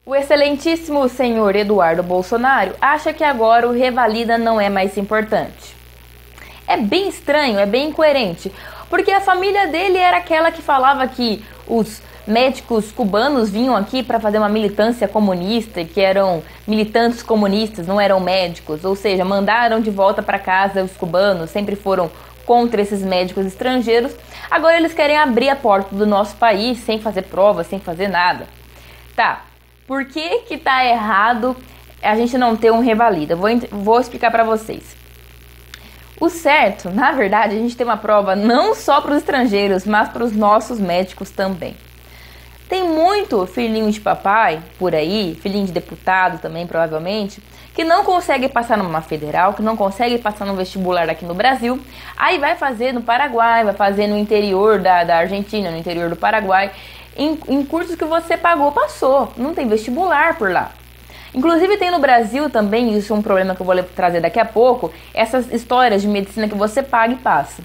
O excelentíssimo senhor Eduardo Bolsonaro acha que agora o Revalida não é mais importante. É bem estranho, é bem incoerente, porque a família dele era aquela que falava que os médicos cubanos vinham aqui para fazer uma militância comunista, que eram militantes comunistas, não eram médicos, ou seja, mandaram de volta para casa os cubanos, sempre foram contra esses médicos estrangeiros. Agora eles querem abrir a porta do nosso país sem fazer prova, sem fazer nada. Tá. Por que tá errado a gente não ter um Revalida? Vou explicar para vocês. O certo, na verdade, a gente tem uma prova não só para os estrangeiros, mas para os nossos médicos também. Tem muito filhinho de papai por aí, filhinho de deputado também, provavelmente, que não consegue passar numa federal, que não consegue passar no vestibular aqui no Brasil, aí vai fazer no Paraguai, vai fazer no interior da Argentina, no interior do Paraguai, em cursos que você pagou, passou, não tem vestibular por lá. Inclusive tem no Brasil também, isso é um problema que eu vou trazer daqui a pouco, essas histórias de medicina que você paga e passa.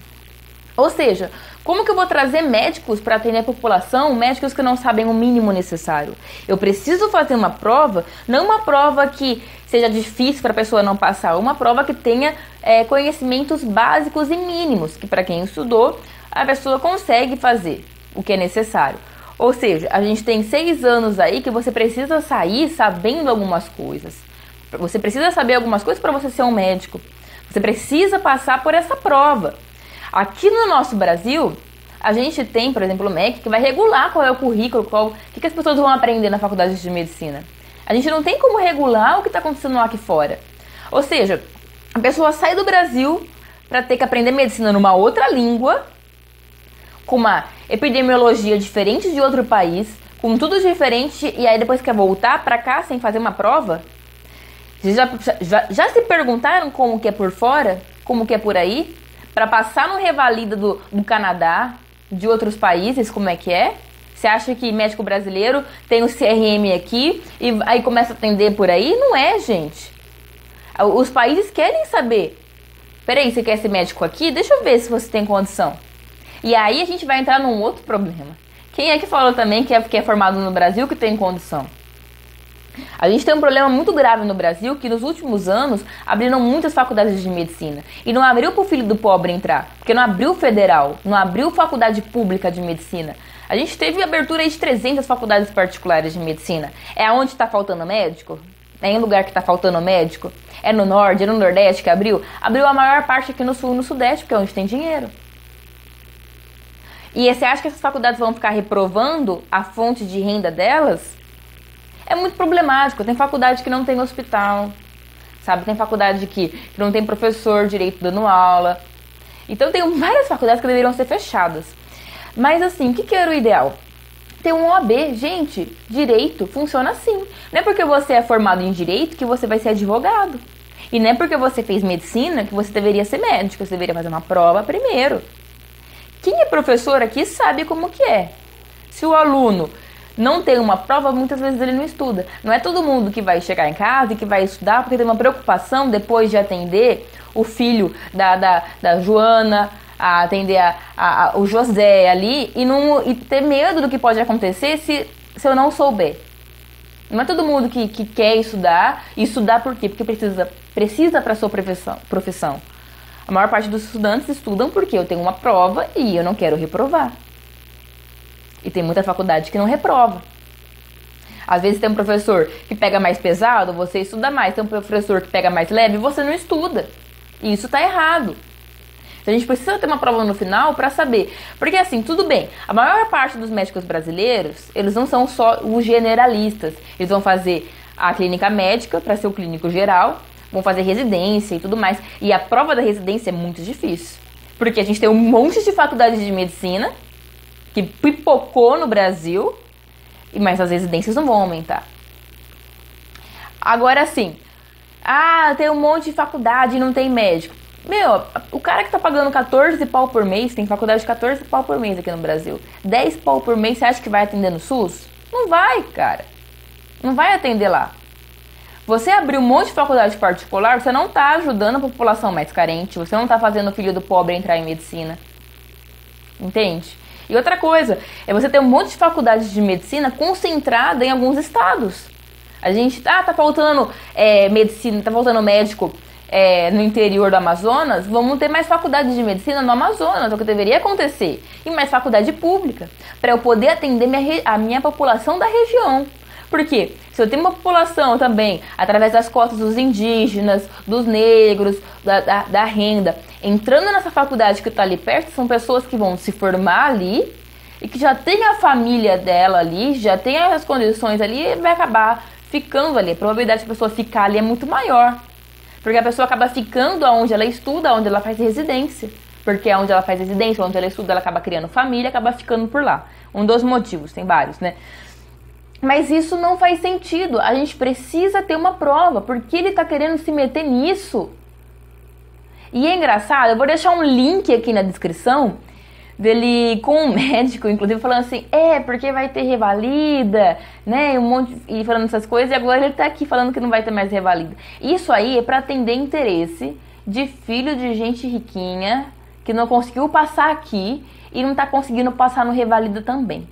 Ou seja, como que eu vou trazer médicos para atender a população, médicos que não sabem o mínimo necessário? Eu preciso fazer uma prova, não uma prova que seja difícil para a pessoa não passar, uma prova que tenha conhecimentos básicos e mínimos, que para quem estudou, a pessoa consegue fazer o que é necessário. Ou seja, a gente tem 6 anos aí que você precisa sair sabendo algumas coisas. Você precisa saber algumas coisas para você ser um médico. Você precisa passar por essa prova. Aqui no nosso Brasil, a gente tem, por exemplo, o MEC, que vai regular qual é o currículo, o que as pessoas vão aprender na faculdade de medicina. A gente não tem como regular o que está acontecendo lá aqui fora. Ou seja, a pessoa sai do Brasil para ter que aprender medicina numa outra língua, com uma epidemiologia diferente de outro país, com tudo diferente, e aí depois quer voltar para cá sem fazer uma prova? Vocês já se perguntaram como que é por fora? Como que é por aí? Para passar no Revalida do Canadá, de outros países, como é que é? Você acha que médico brasileiro tem o CRM aqui e aí começa a atender por aí? Não é, gente. Os países querem saber. Peraí, você quer ser médico aqui? Deixa eu ver se você tem condição. E aí a gente vai entrar num outro problema. Quem é que falou também que é formado no Brasil que tem condição? A gente tem um problema muito grave no Brasil que nos últimos anos abriram muitas faculdades de medicina. E não abriu para o filho do pobre entrar, porque não abriu federal, não abriu faculdade pública de medicina. A gente teve abertura de 300 faculdades particulares de medicina. É aonde está faltando médico? É em lugar que está faltando médico? É no norte, é no nordeste que abriu? Abriu a maior parte aqui no sul e no sudeste, porque é onde tem dinheiro. E você acha que essas faculdades vão ficar reprovando a fonte de renda delas? É muito problemático. Tem faculdade que não tem hospital, sabe? Tem faculdade que não tem professor direito dando aula. Então tem várias faculdades que deveriam ser fechadas. Mas assim, o que era o ideal? Ter um OAB. Gente, direito funciona assim. Não é porque você é formado em direito que você vai ser advogado. E não é porque você fez medicina que você deveria ser médico. Você deveria fazer uma prova primeiro. Quem é professor aqui sabe como que é. Se o aluno não tem uma prova, muitas vezes ele não estuda. Não é todo mundo que vai chegar em casa e que vai estudar porque tem uma preocupação depois de atender o filho da Joana, a atender o José ali e ter medo do que pode acontecer se eu não souber. Não é todo mundo que quer estudar. E estudar por quê? Porque precisa para a sua profissão. A maior parte dos estudantes estudam porque eu tenho uma prova e eu não quero reprovar. E tem muita faculdade que não reprova. Às vezes tem um professor que pega mais pesado, você estuda mais. Tem um professor que pega mais leve, você não estuda. E isso está errado. Então a gente precisa ter uma prova no final para saber. Porque assim, tudo bem, a maior parte dos médicos brasileiros, eles não são só os generalistas. Eles vão fazer a clínica médica para ser o clínico geral, vão fazer residência e tudo mais. E a prova da residência é muito difícil. Porque a gente tem um monte de faculdades de medicina que pipocou no Brasil, mas as residências não vão aumentar. Agora sim, tem um monte de faculdade e não tem médico. Meu, o cara que tá pagando 14 pau por mês, tem faculdade de 14 pau por mês aqui no Brasil, 10 pau por mês, você acha que vai atender no SUS? Não vai, cara. Não vai atender lá. Você abrir um monte de faculdade particular, você não tá ajudando a população mais carente, você não tá fazendo o filho do pobre entrar em medicina. Entende? E outra coisa, é você ter um monte de faculdades de medicina concentrada em alguns estados. A gente, tá faltando medicina, tá faltando médico no interior do Amazonas, vamos ter mais faculdade de medicina no Amazonas, é o que deveria acontecer. E mais faculdade pública, para eu poder atender a minha população da região. Por quê? Se eu tenho uma população também, através das cotas dos indígenas, dos negros, da renda, entrando nessa faculdade que está ali perto, são pessoas que vão se formar ali e que já tem a família dela ali, já tem as condições ali e vai acabar ficando ali. A probabilidade de a pessoa ficar ali é muito maior. Porque a pessoa acaba ficando onde ela estuda, onde ela faz residência. Porque onde ela faz residência, onde ela estuda, ela acaba criando família, acaba ficando por lá. Um dos motivos, tem vários, né? Mas isso não faz sentido. A gente precisa ter uma prova. Por que ele tá querendo se meter nisso? E é engraçado, eu vou deixar um link aqui na descrição dele com um médico, inclusive, falando assim, porque vai ter revalida, né, e falando essas coisas, e agora ele tá aqui falando que não vai ter mais revalida. Isso aí é para atender interesse de filho de gente riquinha, que não conseguiu passar aqui e não tá conseguindo passar no revalida também,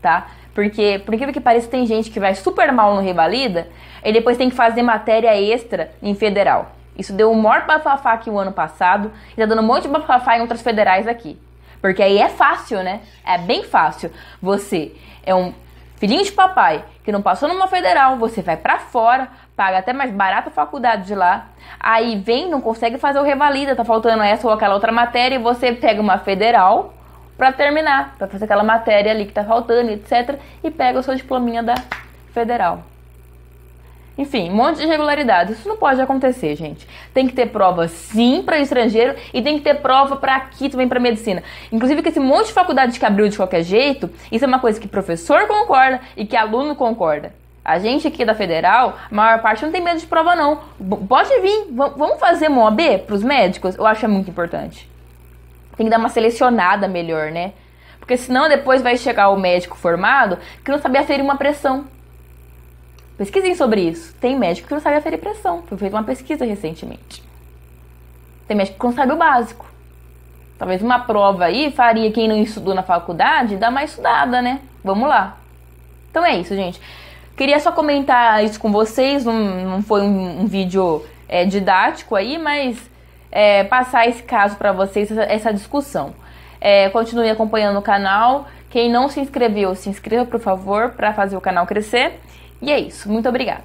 tá? Porque, por incrível que pareça, tem gente que vai super mal no revalida e depois tem que fazer matéria extra em federal. Isso deu um maior bafafá aqui o ano passado e tá dando um monte de bafafá em outras federais aqui. Porque aí é fácil, né? É bem fácil. Você é um filhinho de papai que não passou numa federal, você vai pra fora, paga até mais barato a faculdade de lá, aí vem, não consegue fazer o revalida, tá faltando essa ou aquela outra matéria, e você pega uma federal pra terminar, pra fazer aquela matéria ali que tá faltando, etc, e pega o seu diplominha da federal. Enfim, um monte de irregularidades. Isso não pode acontecer, gente. Tem que ter prova, sim, para estrangeiro e tem que ter prova para aqui também, para medicina. Inclusive, que esse monte de faculdade que abriu de qualquer jeito, isso é uma coisa que professor concorda e que aluno concorda. A gente aqui da Federal, a maior parte não tem medo de prova, não. Pode vir. Vamos fazer MOAB para os médicos? Eu acho muito importante. Tem que dar uma selecionada melhor, né? Porque senão depois vai chegar o médico formado que não sabia aferir uma pressão. Pesquisem sobre isso. Tem médico que não sabe aferir pressão. Foi feita uma pesquisa recentemente. Tem médico que não sabe o básico. Talvez uma prova aí faria quem não estudou na faculdade dar mais estudada, né? Vamos lá. Então é isso, gente. Queria só comentar isso com vocês. Não foi um vídeo didático aí, mas passar esse caso para vocês, essa discussão. Continue acompanhando o canal. Quem não se inscreveu, se inscreva, por favor, para fazer o canal crescer. E é isso. Muito obrigada.